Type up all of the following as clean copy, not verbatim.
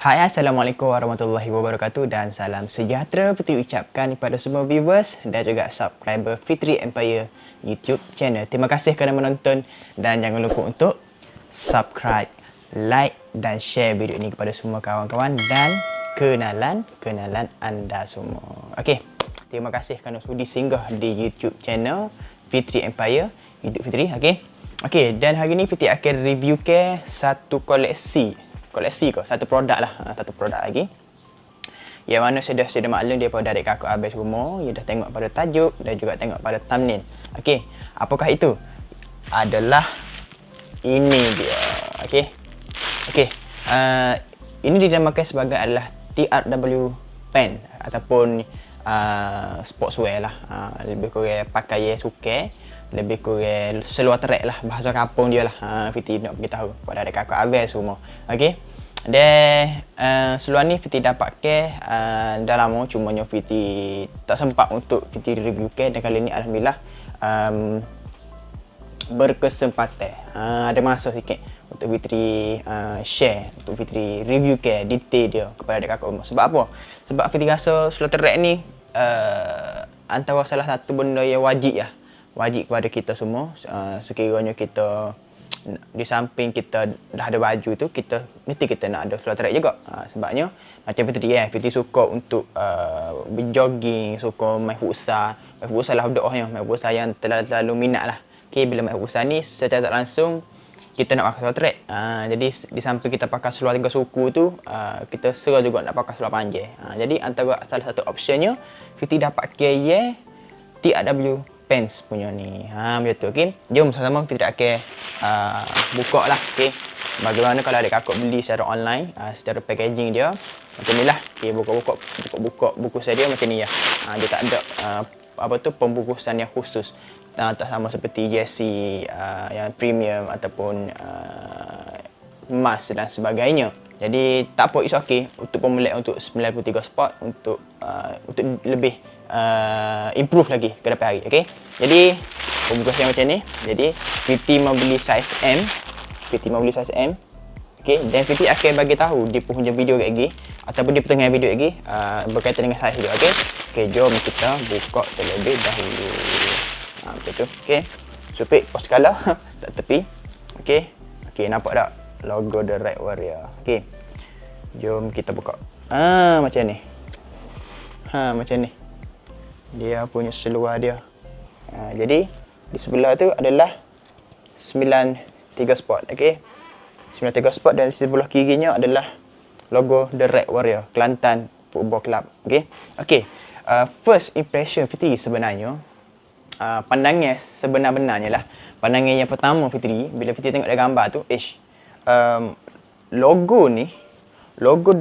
Hai, Assalamualaikum warahmatullahi wabarakatuh dan salam sejahtera Fitri ucapkan kepada semua viewers dan juga subscriber Fitri Empire YouTube channel. Terima kasih kerana menonton dan jangan lupa untuk subscribe, like dan share video ini kepada semua kawan-kawan dan kenalan anda semua. Okey, terima kasih kerana sudi singgah di YouTube channel Fitri Empire YouTube Fitri. Okey, dan hari ini Fitri akan review ke satu koleksi satu produk lah, satu produk lagi yang mana saya dah maklum daripada adik kakak abang semua, you dah tengok pada tajuk dan juga tengok pada thumbnail. Okey, apakah itu? Adalah ini dia. Okey, ini dinamakan sebagai adalah TRW pen ataupun sportswear lah, lebih kurang pakai suka, lebih kurang seluar trek lah, bahasa kampung dia lah. Fiti nak beritahu kepada adik kakak abang semua. Okey, dan seluar ni Fiti dapat ke dah lama, cumanya Fiti tak sempat untuk Fiti review ke, dan kali ni alhamdulillah berkesempatan ada masa sikit untuk Fitri share, untuk Fitri review ke detail dia kepada adik kakak umur. Sebab apa? Sebab Fitri rasa seluar trek ni antara salah satu benda yang wajib kepada kita semua. Sekiranya kita di samping kita dah ada baju tu, kita mesti kita nak ada seluar trek juga. Sebabnya macam Fitri suka untuk berjogging, suka main futsal. Main futsal lah doanya, main futsal yang terlalu minat lah. Okay, bila main futsal ni secara tak langsung kita nak pakai seluar trek. Jadi di samping kita pakai seluar 3 suku tu, kita serah juga nak pakai seluar panjang. Jadi antara salah satu optionnya Fitri dapat KY TRW pants punya ni. Macam tu. Okey, jom sama-sama Fitri akan buka lah. Okey, bagaimana kalau adik kakak beli secara online, secara packaging dia macam ni lah. Okey, buka buku saya dia macam ni ya. Dia tak ada pembungkusan yang khusus. Tak sama seperti jersey yang premium ataupun emas dan sebagainya. Jadi tak apa, it's okay untuk pembelian untuk 93 spot untuk lebih improve lagi ke depan hari. Okey, jadi pembungkusan macam ni. Jadi Fiti mau beli size M. Okey, dan Fiti akan bagi tahu di penghujung video lagi ataupun di pertengahan video lagi berkaitan dengan size dia. Okey, jom kita buka terlebih dahulu. Macam tu. Okey, supik post color tak tepi. Okey, nampak tak logo The Red Warrior? Okey, jom kita buka. Macam ni. Macam ni dia punya seluar dia. Jadi di sebelah tu adalah 93 spot. Okey, 93 spot, dan di sebelah kirinya adalah logo The Red Warrior, Kelantan Football Club. Okey, first impression Fitri sebenarnya, pandangan sebenar-benarnya lah, pandangan yang pertama Fitri bila Fitri tengok dia gambar tu, logo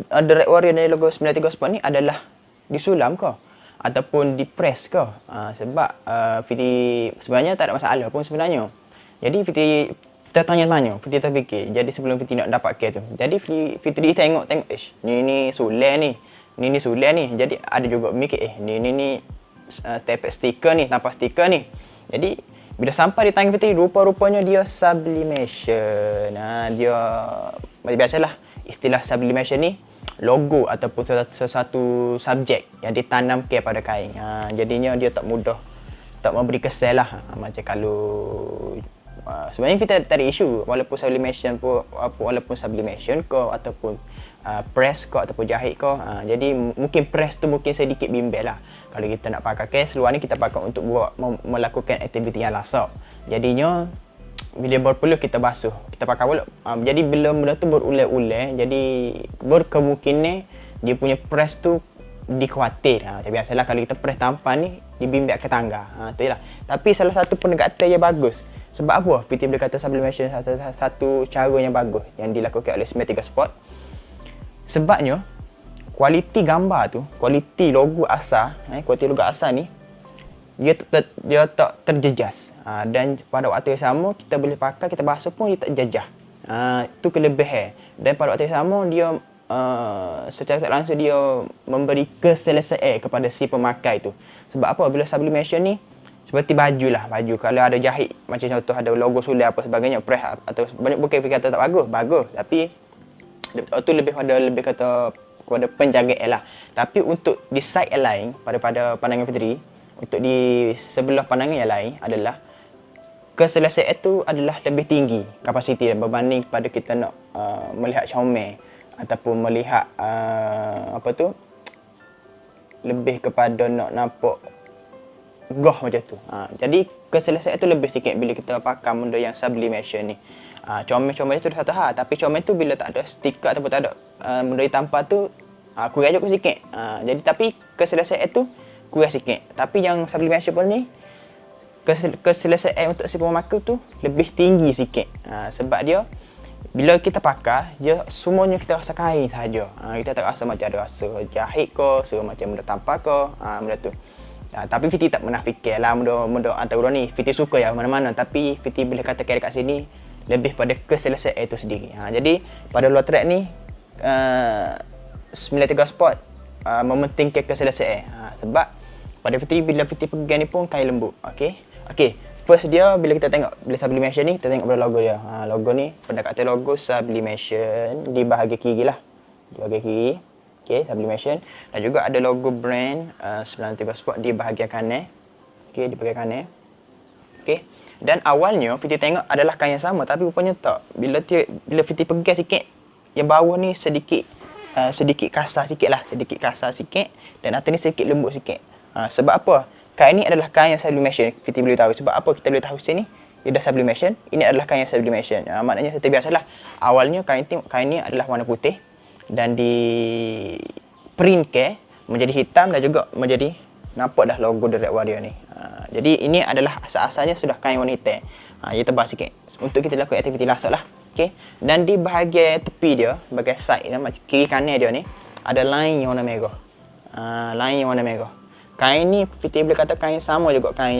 The Red Warrior dan logo 93 spot ni adalah disulam ke ataupun di press ke? Sebab Fitri sebenarnya tak ada masalah pun sebenarnya. Jadi Fitri tertanya-tanya, Fitri terfikir. Jadi sebelum Fitri nak dapat care tu, jadi Fitri tengok ni sulai ni. Ni sulai ni. Jadi ada juga mikir ni tepek stiker ni, tanpa stiker ni. Jadi bila sampai di tangan Fitri, rupa-rupanya dia sublimation. Dia biasalah istilah sublimation ni logo ataupun sesuatu subjek yang ditanam pada kain. Jadinya dia tak memberi kesan lah. Macam kalau sebenarnya kita tak ada isu walaupun sublimation ke ataupun press ke ataupun jahit ke. Jadi mungkin press tu mungkin sedikit bimbel lah. Kalau kita nak pakai seluar ni, kita pakai untuk melakukan aktiviti yang lasak. Jadinya bila berpeluh kita basuh, kita pakai pula. Jadi bila benda tu berulang-ulang, jadi berkemungkinan dia punya press tu dikhawatir. Biasalah kalau kita press tampan ni dibimbing ke tangga. Tu lah. Tapi salah satu pendekatan yang bagus. Sebab apa? Fitri boleh kata sublimation satu cara yang bagus yang dilakukan oleh 93 Sport. Sebabnya kualiti gambar tu, kualiti logo asal ni dia tak terjejas. Dan pada waktu yang sama kita boleh pakai, kita basuh pun dia tak jejah. Itu kelebihan. Dan pada waktu yang sama dia secara tak langsung dia memberi keselesaan kepada si pemakai tu. Sebab apa? Bila sublimation ni seperti baju kalau ada jahit, macam contoh ada logo sulai apa sebagainya, press atau banyak bukan kata tak bagus, tapi Tu lebih kata kepada penjagaan lah. Tapi untuk di side yang lain, pada pandangan Fitri, untuk di sebelah pandangan yang lain adalah keselesaan itu adalah lebih tinggi kapasiti berbanding pada kita nak melihat comel ataupun melihat lebih kepada nak nampak goh macam tu. Jadi keselesaan itu lebih sikit bila kita pakai benda yang sublimation ni. Comel-comel itu dah satu hal, tapi comel tu bila tak ada stiker ataupun tak ada benda ditampar tu kurang juga sikit. Jadi tapi keselesaan itu kurang sikit. Tapi yang sublimation pun ni keselesaan untuk si pemakai tu lebih tinggi sikit. Sebab dia bila kita pakai, dia semuanya kita rasa kain sahaja. Kita tak rasa macam ada rasa jahit ke, rasa macam benda tampar ke, benda tu. Tapi Fiti tak pernah fikir lah benda antara dua ni. Fiti suka ya mana-mana, tapi Fiti bila kata carry kat sini lebih pada keselesaan itu sendiri. Jadi pada luar track ni 93 Sport mementingkan keselesaan. Sebab pada Fitri bila Fitri pegang ni pun kain lembut. Okey. First dia bila kita tengok bila sublimation ni, kita tengok pada logo dia. Logo ni pendekatan logo sublimation di bahagian kiri lah. Di bahagian kiri. Okey, sublimation. Dan juga ada logo brand 93 Sport di bahagian kanan. Okey, di bahagian kanan. Okey. Dan awalnya Fitri tengok adalah kain yang sama, tapi rupanya tak. Bila Fitri pegang sikit, yang bawah ni sedikit kasar sikit lah, dan atas ni sedikit lembut sikit. Sebab apa? Kain ni adalah kain yang sublimation. Fitri boleh tahu. Sebab apa kita boleh tahu sini dia dah sublimation, ini adalah kain yang sublimation. Maknanya seperti biasalah. Awalnya kain ni adalah warna putih dan di print menjadi hitam dan juga menjadi nampak dah logo The Red Warrior ni. Jadi ini adalah asal-asalnya sudah kain warna hitam. Dia tebal sikit untuk kita lakukan aktiviti lasak lah. Okay. Dan di bahagian tepi dia, bahagian side dia, kiri kanan dia ni, ada line yang warna merah. Kain ni Fitri boleh kata kain sama juga kain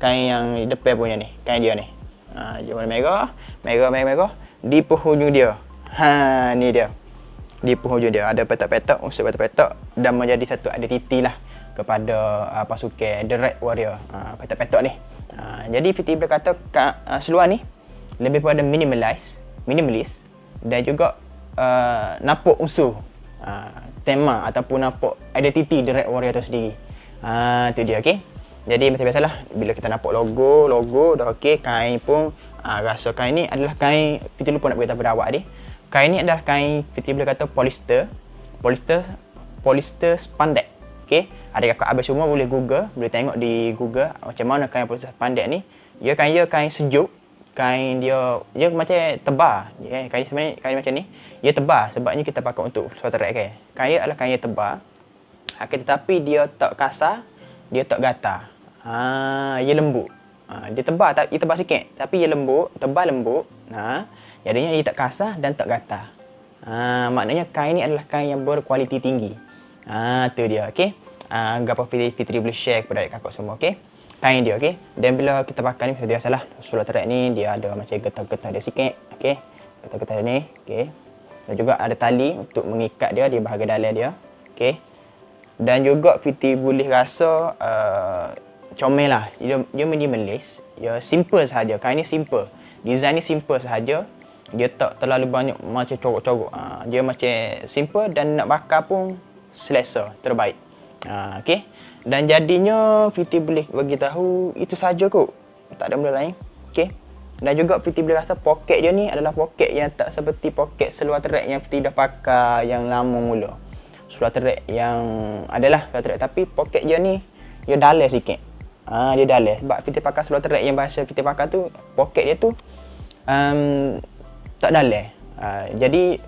yang depan punya ni, kain dia ni. Dia warna merah di penghujung dia. Ni dia. Di penghujung dia ada petak-petak, unsur petak-petak dan menjadi satu identiti lah kepada pasukan The Red Warrior. Petak-petak ni. Jadi Fitri boleh kata seluar ni lebih pada minimalis dan juga nampak unsur tema ataupun nampak identiti The Red Warrior tu sendiri. Tu dia, okey. Jadi macam biasalah bila kita nampak logo dah okey, kain pun rasa kain ni adalah kain, Fitri lupa nak beritahu pada awak ni. Kain ni adalah kain Fitri boleh kata polyester spandex. Okey, ada kakak abang semua boleh tengok di Google macam mana kain polyester spandex ni. Kain sejuk. Kain dia macam tebal. Kain sebenarnya kain macam ni. Dia tebal sebabnya kita pakai untuk suatu track kan. Kain dia adalah kain yang tebal. Tetapi dia tak kasar, dia tak gatal. Dia lembut. Dia tebal sikit tapi dia lembut, tebal lembut. Jadinya dia tak kasar dan tak gatal. Maknanya kain ni adalah kain yang berkualiti tinggi. Tu dia, okey. Apa Fitri boleh share kepada adik kakak semua, okey. Kain dia, okey. Dan bila kita pakai ni seperti biasalah, sulur track ni dia ada macam getah-getah dia sikit, okey. Getah-getah ni, okey. Dan juga ada tali untuk mengikat dia di bahagian dalam dia, okey. Dan juga Fitri boleh rasa comel lah. Dia minimalis, dia simple sahaja. Kain ni simple. Design ni simple sahaja. Dia tak terlalu banyak macam corok-corok. Dia macam simple dan nak bakar pun selesa, terbaik. Okey. Dan jadinya Fitri boleh bagi tahu itu saja kot. Tak ada benda lain. Okey. Dan juga Fitri boleh rasa poket dia ni adalah poket yang tak seperti poket seluar track yang Fitri dah pakai yang lama mula. Seluar track yang adalah seluar track tapi poket dia ni dia dalam sikit. Dia dalam sebab Fitri pakai seluar track yang bahasa Fitri pakai tu poket dia tu tak dalam. Jadi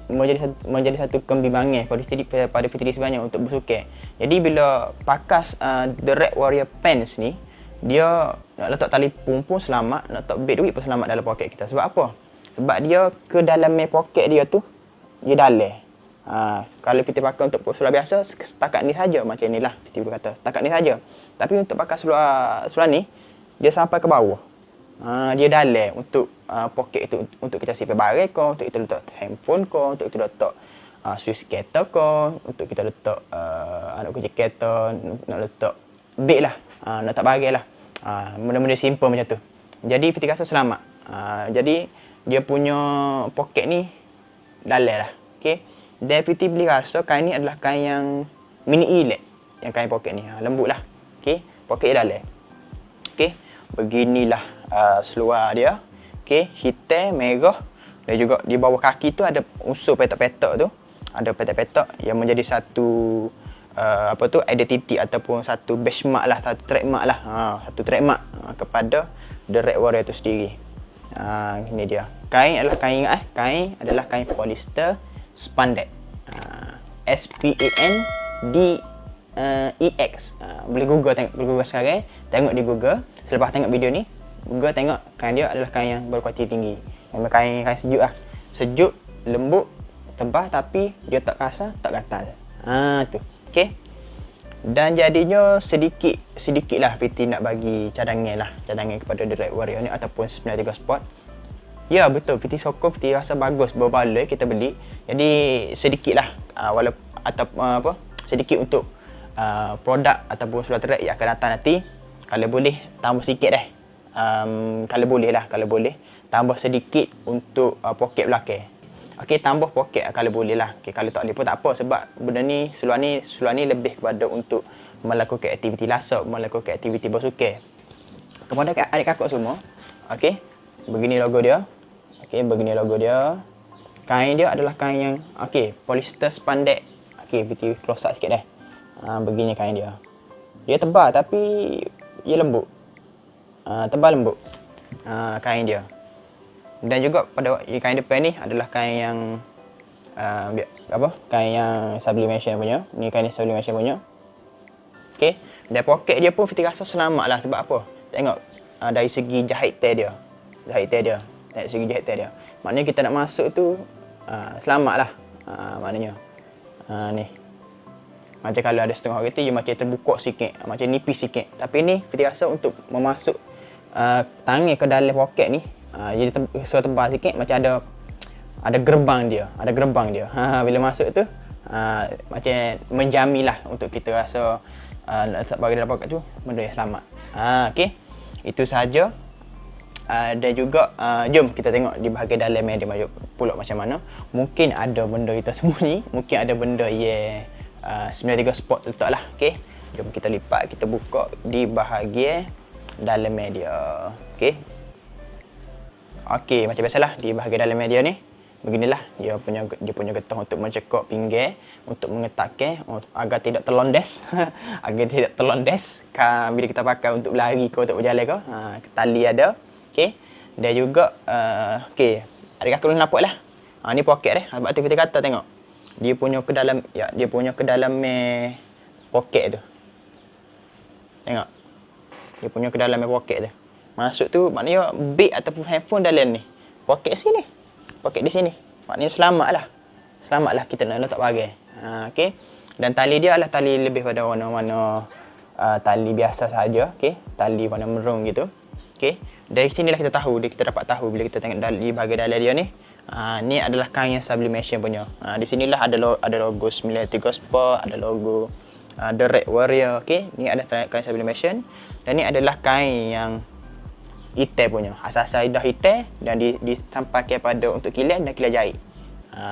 menjadi satu kebimbangan pada Fitri sebenarnya untuk bersukan. Jadi bila pakai The Red Warrior Pants ni, dia nak letak tali pun selamat, nak letak beg duit pun selamat dalam poket kita. Sebab apa? Sebab dia ke dalam poket dia tu dia dalam. Kalau Fitri pakai untuk seluar biasa setakat ni saja, macam inilah Fitri berkata setakat ni saja. Tapi untuk pakai seluar ni dia sampai ke bawah. Dia dalam untuk poket itu untuk kita simpan barang ke, untuk kita letak handphone ke, untuk kita letak switch kereta ke, untuk kita letak anak kunci kereta, nak letak beg lah, nak letak barang lah. Benda-benda simple macam tu. Jadi Fitri rasa selamat. Jadi dia punya poket ni dalam lah. Okey. Dan Fiti boleh rasa kain ni adalah kain yang mini elat. Yang kain poket ni. Lembut lah. Okey. Poket dalam. Okey. Beginilah seluar dia. Okey. Hitam, merah. Dan juga di bawah kaki tu ada unsur petak-petak tu. Ada petak-petak yang menjadi satu identiti ataupun satu benchmark lah, satu trademark lah. Satu trademark kepada The Red Warrior tu sendiri. Ini dia. Kain adalah kain kain adalah kain polyester spandex. SPANDEX. Boleh Google tengok, boleh Google sekarang, tengok di Google. Selepas tengok video ni, Google tengok kain dia adalah kain yang berkualiti tinggi. Memang kain sejuk lah. Sejuk, lembut, tebal tapi dia tak kasar, tak gatal. Tu. Okey. Dan jadinya sedikit lah Fiti nak bagi cadangan kepada The Red Warrior ni ataupun 93 Sport. Ya betul, Fiti sokong, Fiti rasa bagus berbaloi kita beli. Jadi sedikit lah sedikit untuk produk ataupun seluar track yang akan datang nanti. Kalau boleh tambah sikit kalau boleh tambah sedikit untuk poket belakang. Okey, tambah poket kalau boleh lah. Okey, kalau tak boleh pun tak apa sebab benda ni seluar ni lebih kepada untuk melakukan aktiviti lasak, melakukan aktiviti bersukan. Kepada adik kakak semua, okey, begini logo dia. Okey, begini logo dia. Kain dia adalah kain yang polyester spandex. Okey, Fiti close up sikit dah. Begini kain dia. Dia tebal tapi dia lembut. Tebal lembut. Kain dia. Dan juga pada kain depan ni adalah kain yang kain yang sublimation punya. Ni kain sublimation punya. Okey. Dan poket dia pun Fiti rasa selamat lah sebab apa? Tengok dari segi jahitan dia. Dari segi jahitan dia. Maknanya kita nak masuk tu selamat lah. Maknanya. Ni. Macam kalau ada setengah kereta dia macam terbuka sikit, macam nipis sikit. Tapi ni Fiti rasa untuk memasuk tangan ke dalam poket ni jadi tebal sikit, macam ada gerbang dia. Bila masuk tu macam menjamilah untuk kita rasa letak bagi dalam poket tu benda yang selamat. Okey. Itu sahaja. Dan juga jom kita tengok di bahagian dalam dia pula macam mana. Mungkin ada benda kita sembunyi, mungkin ada benda yang 93 Sport letak lah. Okey. Jom kita lipat, kita buka di bahagian dalam media. Okey. Okey, macam biasalah di bahagian dalam media ni beginilah dia punya getah untuk mencekok pinggir, untuk mengetakkan agar tidak terlondes. Bila kita pakai untuk berlari ke untuk berjalan ke. Tali ada. Okey. Dan juga okey, adik kakak boleh nampak lah. Ni poket dia. Sebab tu kita kata tengok. Dia punya ke dalam poket tu. Tengok. Dia punya ke dalam poket tu. Masuk tu maknanya beg ataupun handphone dalam ni. Poket sini. Poket di sini. Maknanya selamatlah kita nak letak barang. Okey. Dan tali dia adalah tali lebih pada warna-warna tali biasa saja. Okey. Tali warna merung gitu. Okey. Dari sinilah kita dapat tahu bila kita tengok di bahagian dalam dia ni. Ni adalah kain yang sublimation punya. Di sinilah ada logo 93 Sport, ada logo The Red Warrior. Okey. Ni ada kain sublimation dan ni adalah kain yang hitam punya. Asas dah hitam dan ditampakkan pada untuk kilat dan kilat jahit.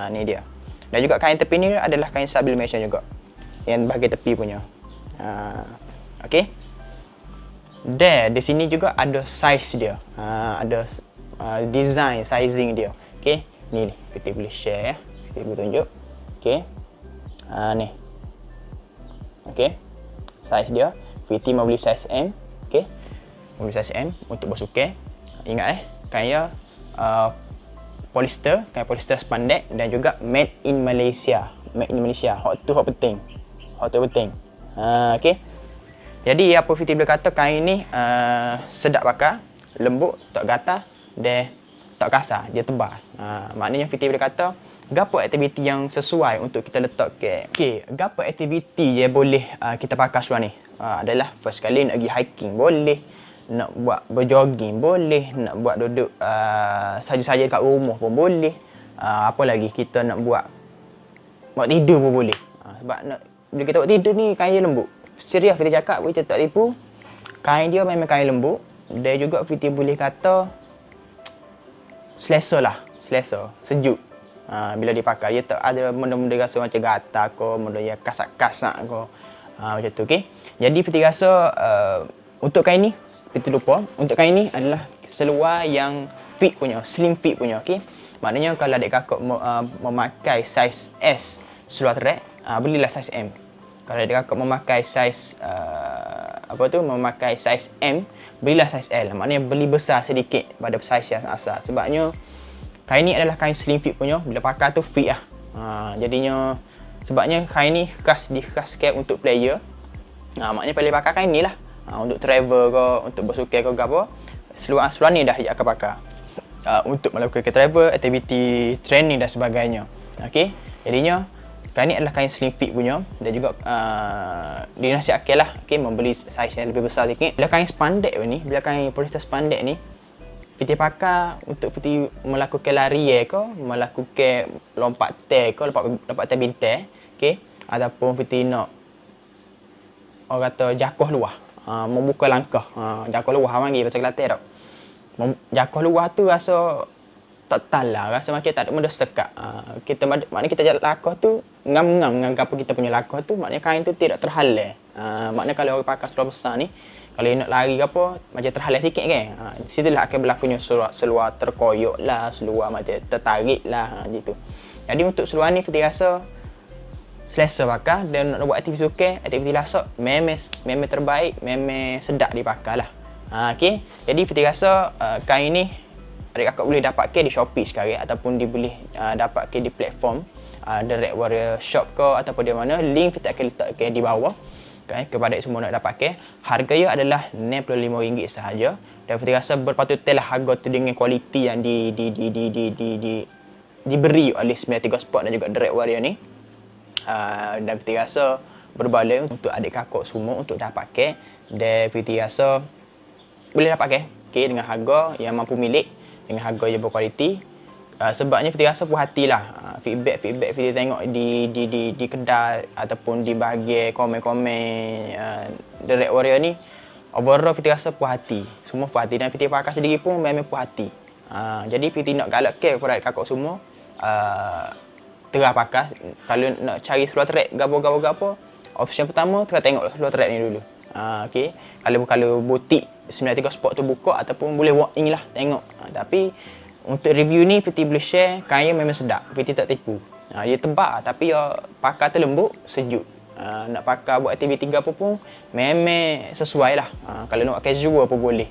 Ni dia. Dan juga kain tepi ni adalah kain sublimation juga. Yang bahagian tepi punya. Okey. Dan di sini juga ada size dia. Ada design sizing dia. Okey. Ni kita boleh share ya. Kita boleh tunjuk. Okey. Ni. Okey. Size dia. Fiti mau beli size M. Okey. Beli size M untuk bersukan. Ingat kain dia polyester, kain polyester spandex dan juga made in Malaysia. Hot tu penting. Okey. Jadi apa Fiti boleh kata kain ni sedap pakai, lembut, tak gatal dan tak kasar, dia tebal. Maknanya Fiti boleh kata gapo aktiviti yang sesuai untuk kita letak ke. Okey, gapo aktiviti yang boleh kita pakai seluar ni? Adalah first kali nak pergi hiking boleh, nak buat berjogging boleh, nak buat duduk saja-saja dekat rumah pun boleh. Apa lagi kita nak buat tidur pun boleh. Sebab bila kita buat tidur ni kain dia lembut. Serius Fiti cakap, kita tak tipu. Kain dia memang kain lembut. Dan juga Fiti boleh kata selesa, sejuk. bila dipakai. Dia tak ada benda-benda rasa macam gatal ke, benda yang kasak-kasak ke. Macam tu, okey. Jadi Fiti rasa untuk kain ni, Fiti lupa, untuk kain ni adalah seluar yang fit punya, slim fit punya, okey. Maknanya kalau adik kakak memakai saiz S seluar trek, belilah saiz M. Kalau adik kakak memakai saiz memakai saiz M, belilah saiz L. Maknanya beli besar sedikit pada saiz yang asal. Sebabnya kain ni adalah kain slim fit punya, bila pakai tu fit lah. Jadinya sebabnya kain ni dikhaskan untuk player. Maknanya boleh pakai kain ni lah. Untuk travel ke, untuk bersukan ke apa, seluar ni dah akan pakai. Untuk melakukan travel, aktiviti training dan sebagainya. Okey, jadinya kain ni adalah kain slim fit punya dan juga dinasihatkan lah, okey, membeli saiz yang lebih besar sikit. Bila kain spandex ni, bila kain polyester spandex ni, Fiti pakai untuk Fiti melakukan lari ke, melakukan lompat tail ke, lompat tail bintang, okey, ataupun Fiti nak orang kata jakuh luar, membuka langkah, jakuh luar panggil bahasa Kelantan tak. Jakuh luar tu rasa tak talah, rasa macam tak ada benda sekat. Maknanya kita jalan langkah tu ngam-ngam dengan apa kita punya langkah tu, maknanya kain tu tidak terhalang. Maknanya kalau orang pakai seluar besar ni, kalau nak lari ke apa, macam terhalang sikit kan. Di situlah akan berlakunya seluar terkoyok lah, seluar macam tertarik lah, gitu. Jadi untuk seluar ni Fiti rasa selesa pakai dan nak buat aktiviti sukan, aktiviti lasak, memang terbaik, memang sedap dipakai lah. Okey, jadi Fiti rasa kain ni adik kakak boleh dapatkan di Shopee sekarang ataupun boleh dapatkan di platform The Red Warrior Shop ke ataupun di mana. Link Fiti akan letakkan di bawah, okay, kepada semua nak dapatkan. Harganya adalah RM65 sahaja dan Fiti rasa berpatutlah harga tu dengan kualiti yang diberi oleh 93 Sport dan juga The Red Warrior ni. Dan Fiti rasa berbaloi untuk adik kakak semua untuk dapatkan, dan Fiti rasa boleh dapatkan, okay, dengan harga yang mampu milik, dengan harga yang berkualiti. Sebabnya Fiti rasa puas hatilah. Feedback Fiti tengok di kedai ataupun di bahagian komen-komen The Red Warrior ni, overall Fiti rasa puas hati. Semua puas hati dan Fiti pakai sendiri pun memang puas hati. Jadi Fiti nak galakkan kepada kakak semua, terah pakai. Kalau nak cari seluar trek gapo, option pertama terah tengok seluar trek ni dulu. Okey, kalau butik 93 Sport tu buka ataupun boleh walk in lah tengok. Tapi untuk review ni Fiti boleh share, kain memang sedap, Fiti tak tipu. Dia tebal tapi pakai tu lembut, sejuk. Nak pakai buat aktiviti apa pun memang sesuai lah. Kalau nak casual pun boleh.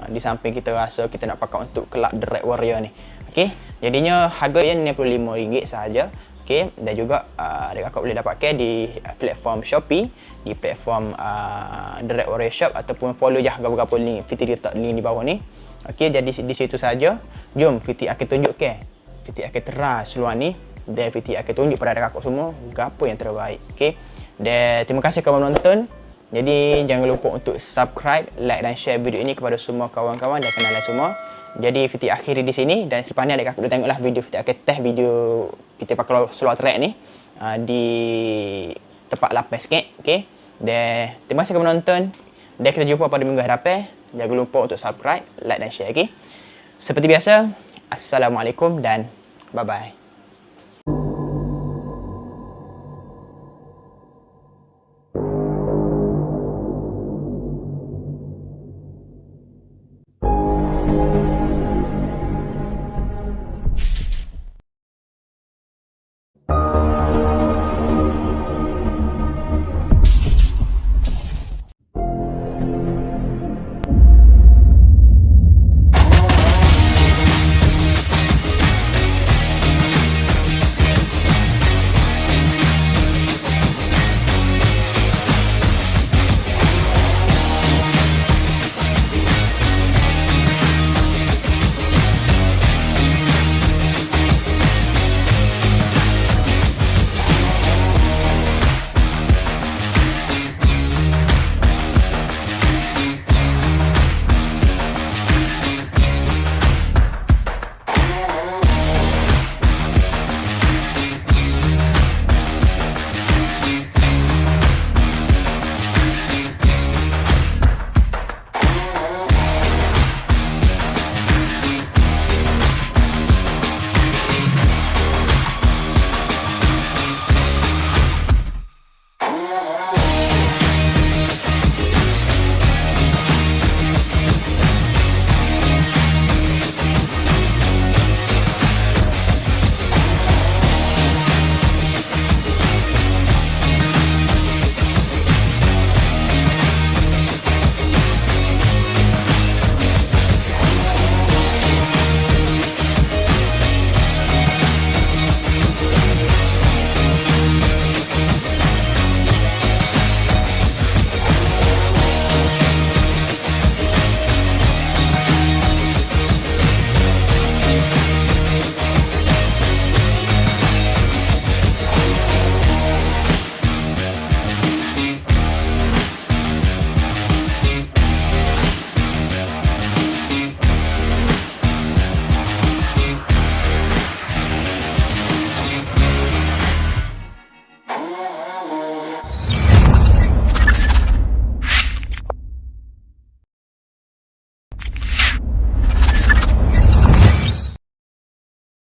Di samping kita rasa kita nak pakai untuk kelab The Red Warrior ni. Okey, jadinya harganya RM65 sahaja. Okey, dan juga adik kakak boleh dapatkan di platform Shopee, di platform The Red Warrior Shop ataupun follow je berapa link Fiti letak link di bawah ni. Okey, jadi di situ saja. Jom Fiti akan tunjukkan, Fiti akan terang seluar ni dan Fiti akan tunjuk pada adik kakak semua apa yang terbaik. Okey, dan terima kasih kerana menonton. Jadi jangan lupa untuk subscribe, like dan share video ini kepada semua kawan-kawan dan kenalan semua. Jadi Fiti akhiri di sini dan selepas ni adik kakak boleh tengoklah video Fiti akan test video Fiti pakai seluar trek ni di tempat lapis sikit. Okey, dan terima kasih kerana menonton dan kita jumpa pada minggu hadapan. Jangan lupa untuk subscribe, like dan share. Okey, seperti biasa, Assalamualaikum dan bye bye.